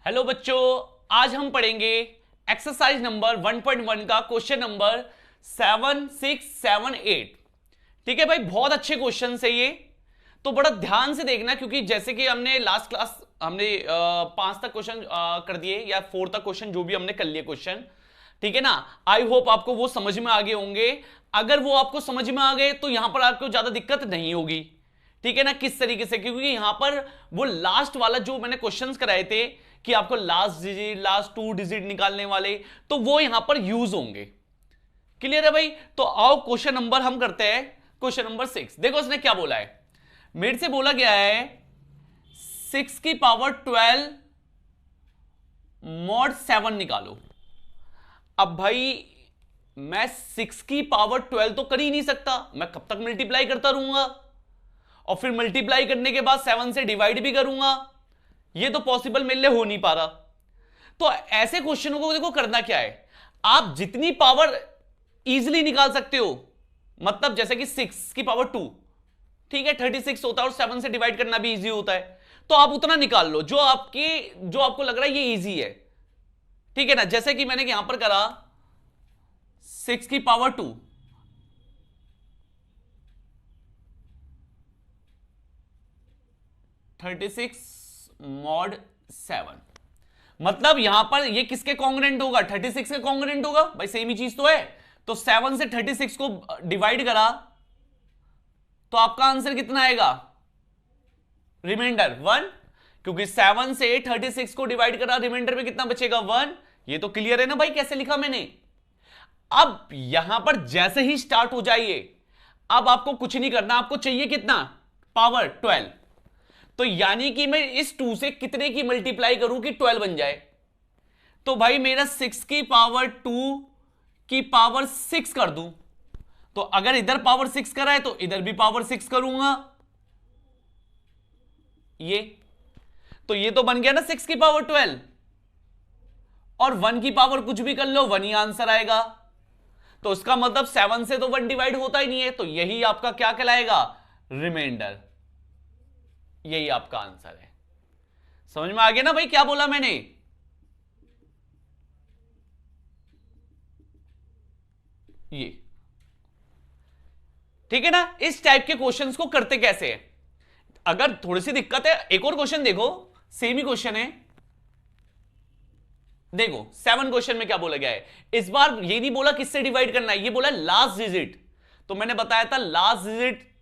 Hello बच्चों, आज हम पढ़ेंगे एक्सरसाइज नंबर 1.1 का क्वेश्चन नंबर 7678। ठीक है भाई, बहुत अच्छे क्वेश्चन है ये, तो बड़ा ध्यान से देखना क्योंकि जैसे कि हमने लास्ट क्लास हमने 5 तक क्वेश्चन कर दिए या 4 तक क्वेश्चन जो भी हमने कर लिए क्वेश्चन, ठीक है ना। आई होप आपको वो समझ में आ गए होंगे। अगर वो आपको समझ में आ गए तो यहां पर आपको ज्यादा दिक्कत नहीं होगी, ठीक है ना। किस तरीके से, क्योंकि यहां पर वो लास्ट वाला जो मैंने क्वेश्चंस कराए थे कि आपको लास्ट डिजिट लास्ट 2 डिजिट निकालने वाले, तो वो यहां पर यूज होंगे। क्लियर है भाई। तो आओ क्वेश्चन नंबर हम करते हैं, क्वेश्चन नंबर 6। देखो उसने क्या बोला है, मेरे से बोला गया है 6 की पावर 12 मॉड 7 निकालो। अब भाई मैं 6 की पावर 12 तो कर ही नहीं सकता, मैं कब तक मल्टीप्लाई करता रहूंगा और फिर मल्टीप्लाई करने के बाद 7 से डिवाइड भी करूंगा, ये तो पॉसिबल मेरे लिए हो नहीं पा रहा। तो ऐसे क्वेश्चनों को देखो करना क्या है, आप जितनी पावर इजीली निकाल सकते हो, मतलब जैसे कि 6 की पावर 2, ठीक है 36 होता है और 7 से डिवाइड करना भी इजी होता है, तो आप उतना निकाल लो जो आपको लग रहा है ये इजी है, ठीक है ना। जैसे कि मैंने यहां पर करा 6 की पावर 2, मॉड 7, मतलब यहां पर ये किसके कॉन्ग्रेंट होगा, 36 के कॉन्ग्रेंट होगा भाई, सेम ही चीज तो है। तो 7 से 36 को डिवाइड करा तो आपका आंसर कितना आएगा, रिमाइंडर 1, क्योंकि 7 से 36 को डिवाइड करा, रिमाइंडर में कितना बचेगा 1। ये तो क्लियर है ना भाई, कैसे लिखा मैंने। अब यहां पर जैसे ही स्टार्ट हो जाइए, अब आपको कुछ नहीं करना, आपको चाहिए कितना, पावर 12। तो यानी कि मैं इस 2 से कितने की मल्टीप्लाई करूं कि 12 बन जाए। तो भाई मेरा 6 की पावर 2 की पावर 6 कर दूं, तो अगर इधर पावर 6 करा है तो इधर भी पावर 6 करूंगा, ये तो ये तो बन गया ना 6 की पावर 12, और 1 की पावर कुछ भी कर लो 1 ही आंसर आएगा। तो उसका मतलब 7 से तो 1 डिवाइड होता ही नहीं है, तो यही आपका क्या कहलाएगा, रिमाइंडर। यही आपका आंसर है। समझ में आ गया ना भाई क्या बोला मैंने। ये ठीक है ना। इस टाइप के क्वेश्चंस को करते कैसे है, अगर थोड़ी सी दिक्कत है एक और क्वेश्चन देखो, सेम ही क्वेश्चन है। देखो 7 क्वेश्चन में क्या बोला गया है, इस बार ये नहीं बोला किससे डिवाइड करना है, ये बोला लास्ट डिजिट। तो मैंने बताया था लास्ट डिजिट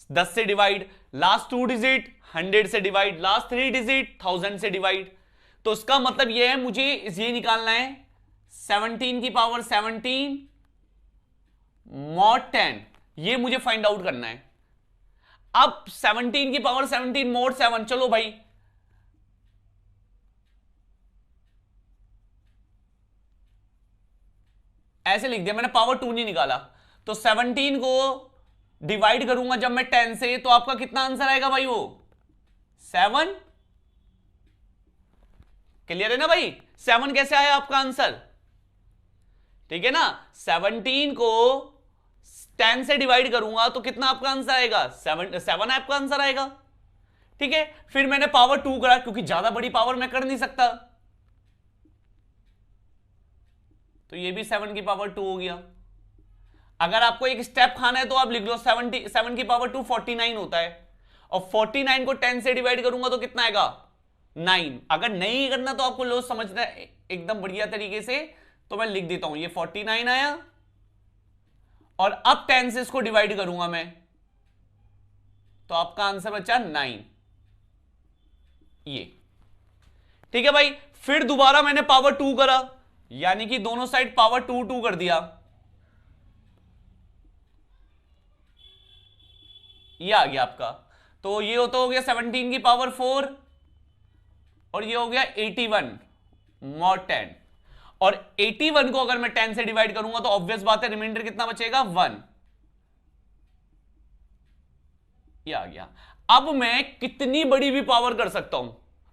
10 से डिवाइड, लास्ट 2 डिजिट 100 से डिवाइड, लास्ट 3 डिजिट 1000 से डिवाइड। तो उसका मतलब यह है मुझे ये निकालना है 17 की पावर 17 मॉड 10, ये मुझे फाइंड आउट करना है। अब 17 की पावर 17 मॉड 7, चलो भाई ऐसे लिख दिया मैंने, पावर 2 नहीं निकाला। तो 17 को डिवाइड करूंगा जब मैं 10 से, तो आपका कितना आंसर आएगा भाई, वो 7। क्लियर है ना भाई, 7 कैसे आया आपका आंसर, ठीक है ना। 17 को 10 से डिवाइड करूंगा तो कितना आपका आंसर आएगा, 7 आपका आंसर आएगा, ठीक है। फिर मैंने पावर 2 करा, क्योंकि ज्यादा बड़ी पावर मैं कर नहीं सकता, तो ये भी 7 की पावर 2 हो गया। अगर आपको एक स्टेप खाना है तो आप लिख लो 7 की पावर 2 49 होता है, और 49 को 10 से डिवाइड करूंगा तो कितना आएगा 9। अगर नहीं करना तो आपको लो समझना है एकदम बढ़िया तरीके से, तो मैं लिख देता हूं ये 49 आया, और अब 10 से इसको डिवाइड करूंगा मैं, तो आपका आंसर बचा 9, ये ठीक है भाई। फिर दोबारा मैंने पावर 2 करा, यानी कि दोनों साइड पावर 2 2 कर दिया, ये आ गया आपका। तो ये हो गया 17 की पावर 4, और ये हो गया 81 मॉड 10, और 81 को अगर मैं 10 से डिवाइड करूंगा तो ऑब्वियस बात है रिमाइंडर कितना बचेगा 1, ये आ गया। अब मैं कितनी बड़ी भी पावर कर सकता हूं,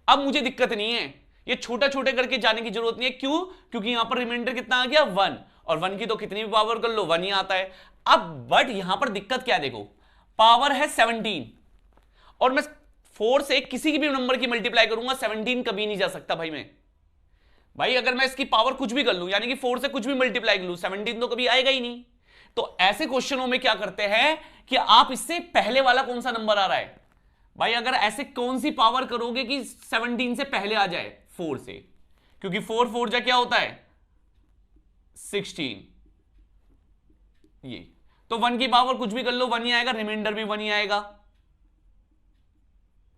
अब मुझे दिक्कत नहीं है, ये छोटा छोटे करके जाने की जरूरत नहीं है। क्यों, क्योंकि यहां पर रिमाइंडर कितना आ गया 1, और 1 की तो कितनी भी पावर कर लो 1 ही आता है। अब बट यहां पर दिक्कत क्या है, देखो पावर है 17 और मैं 4 से किसी भी नंबर की मल्टीप्लाई करूंगा 17 कभी नहीं जा सकता भाई अगर मैं इसकी पावर कुछ भी कर लूं, यानी कि 4 से कुछ भी मल्टीप्लाई कर लूं, 17 तो कभी आएगा ही नहीं। तो ऐसे क्वेश्चनों में क्या करते हैं कि आप इससे पहले वाला कौन सा नंबर आ रहा है भाई, अगर ऐसे कौन सी पावर करोगे कि 17 से पहले आ जाए 4 से, क्योंकि 4 4 जा क्या होता है 16, ये तो 1 की पावर कुछ भी कर लो 1 ही आएगा, रिमाइंडर भी 1 ही आएगा,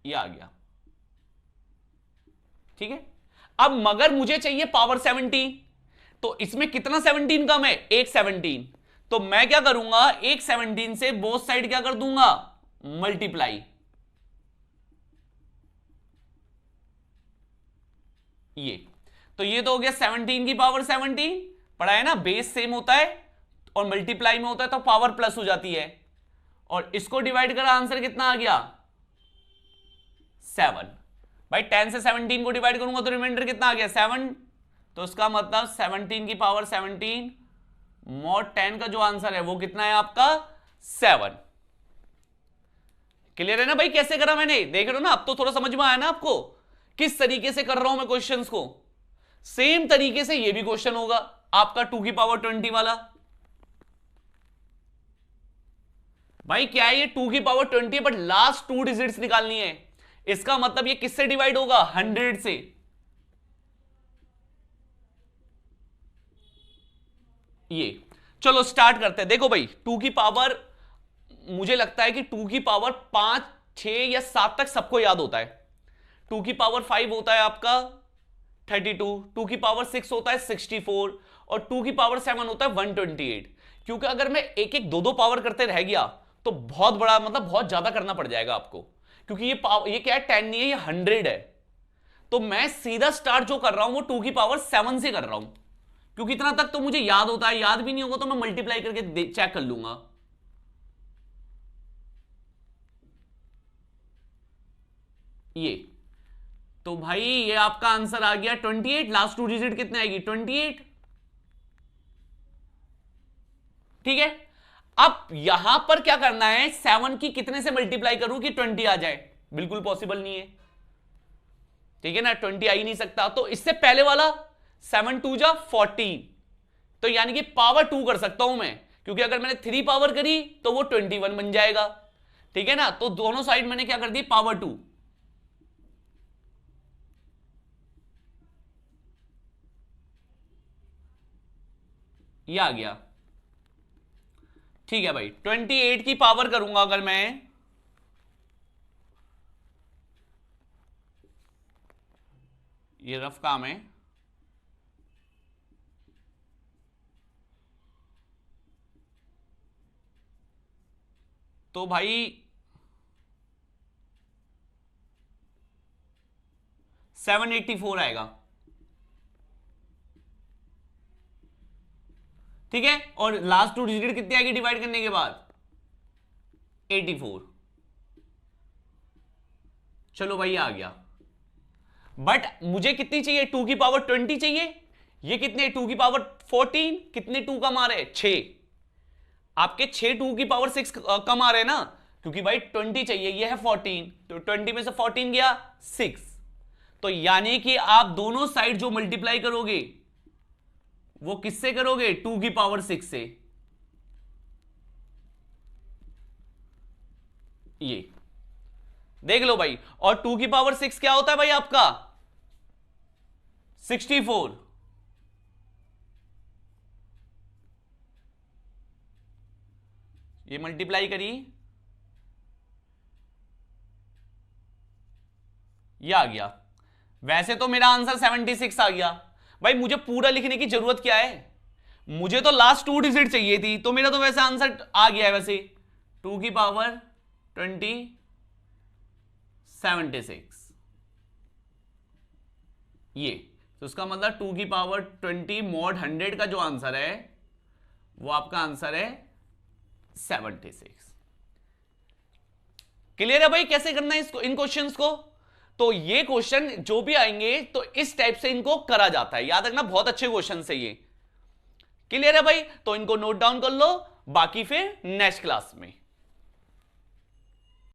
ये आ गया। ठीक है, अब मगर मुझे चाहिए पावर 17, तो इसमें कितना 17 कम है, एक 17, तो मैं क्या करूंगा, एक 17 से बोथ साइड क्या कर दूंगा, मल्टीप्लाई। ये तो ये तो हो गया 17 की पावर 17, पढ़ा है ना, बेस सेम होता है और मल्टीप्लाई में होता है तो पावर प्लस हो जाती है, और इसको डिवाइड करा आंसर कितना आ गया 7। भाई 10 से 17 को डिवाइड करूंगा तो रिमाइंडर कितना आ गया 7, तो इसका मतलब 17 की पावर 17 mod 10 का जो आंसर है वो कितना है आपका 7। क्लियर है ना भाई, कैसे करा मैंने, देख रहे हो ना, अब तो थोड़ा समझ में आया ना आपको किस तरीके से कर रहा हूं मैं क्वेश्चंस को। सेम तरीके से ये भी क्वेश्चन होगा आपका 2 की पावर 20 वाला। भाई क्या है ये 2 की पावर 20 है, बट लास्ट 2 डिजिट्स निकालनी है, इसका मतलब ये किससे डिवाइड होगा 100 से। ये चलो स्टार्ट करते हैं। देखो भाई 2 की पावर, मुझे लगता है कि 2 की पावर 5 6 या 7 तक सबको याद होता है। 2 की पावर 5 होता है आपका 32, 2 की पावर 6 होता है 64 और 2 की पावर 7 होता है 128। क्योंकि अगर मैं एक एक दो दो पावर करते रह गया तो बहुत बड़ा, मतलब बहुत ज्यादा करना पड़ जाएगा आपको, क्योंकि ये क्या है 10 नहीं है, ये 100 है। तो मैं सीधा स्टार्ट जो कर रहा हूं वो 2 की पावर 7 से कर रहा हूं, क्योंकि इतना तक तो मुझे याद होता है, याद भी नहीं होगा तो मैं मल्टीप्लाई करके चेक कर लूंगा। ये तो भाई ये आपका आंसर आ गया 28, लास्ट 2 डिजिट कितने आएगी 28। ठीक है, अब यहां पर क्या करना है, 7 की कितने से मल्टीप्लाई करूं कि 20 आ जाए, बिल्कुल पॉसिबल नहीं है। ठीक है ना, 20 आ ही नहीं सकता, तो इससे पहले वाला 7 2 जा 14, तो यानी कि पावर 2 कर सकता हूं मैं, क्योंकि अगर मैंने 3 पावर करी तो वो 21 बन जाएगा। ठीक है ना, तो दोनों साइड मैंने क्या कर दी पावर 2। ये आ गया। ठीक है भाई 28 की पावर करूंगा अगर मैं, ये रफ काम है, तो भाई 784 आएगा। ठीक है, और लास्ट 2 डिजिट कितनी आएगी डिवाइड करने के बाद 84। चलो भाई आ गया, बट मुझे कितनी चाहिए 2 की पावर 20 चाहिए, ये कितने 2 की पावर 14, कितने 2 कम आ रहे 6, आपके 6 2 की पावर 6 कम आ रहे हैं ना, क्योंकि भाई 20 चाहिए, ये है 14, तो 20 में से 14 गया 6, तो यानी कि आप दोनों साइड जो मल्टीप्लाई करोगे वो किससे करोगे 2 की पावर 6 से। ये देख लो भाई, और 2 की पावर 6 क्या होता है भाई आपका 64। ये मल्टीप्लाई करी, ये आ गया। वैसे तो मेरा आंसर 76 आ गया भाई, मुझे पूरा लिखने की जरूरत क्या है, मुझे तो लास्ट 2 डिजिट चाहिए थी, तो मेरा तो वैसे आंसर आ गया है वैसे 2 की पावर 20 76। ये तो उसका मतलब 2 की पावर 20 mod 100 का जो आंसर है वो आपका आंसर है 76। क्लियर है भाई कैसे करना है इसको, इन क्वेश्चंस को। तो ये क्वेश्चन जो भी आएंगे तो इस टाइप से इनको करा जाता है, याद रखना बहुत अच्छे क्वेश्चन है ये। क्लियर है भाई, तो इनको नोट डाउन कर लो, बाकी फिर नेक्स्ट क्लास में।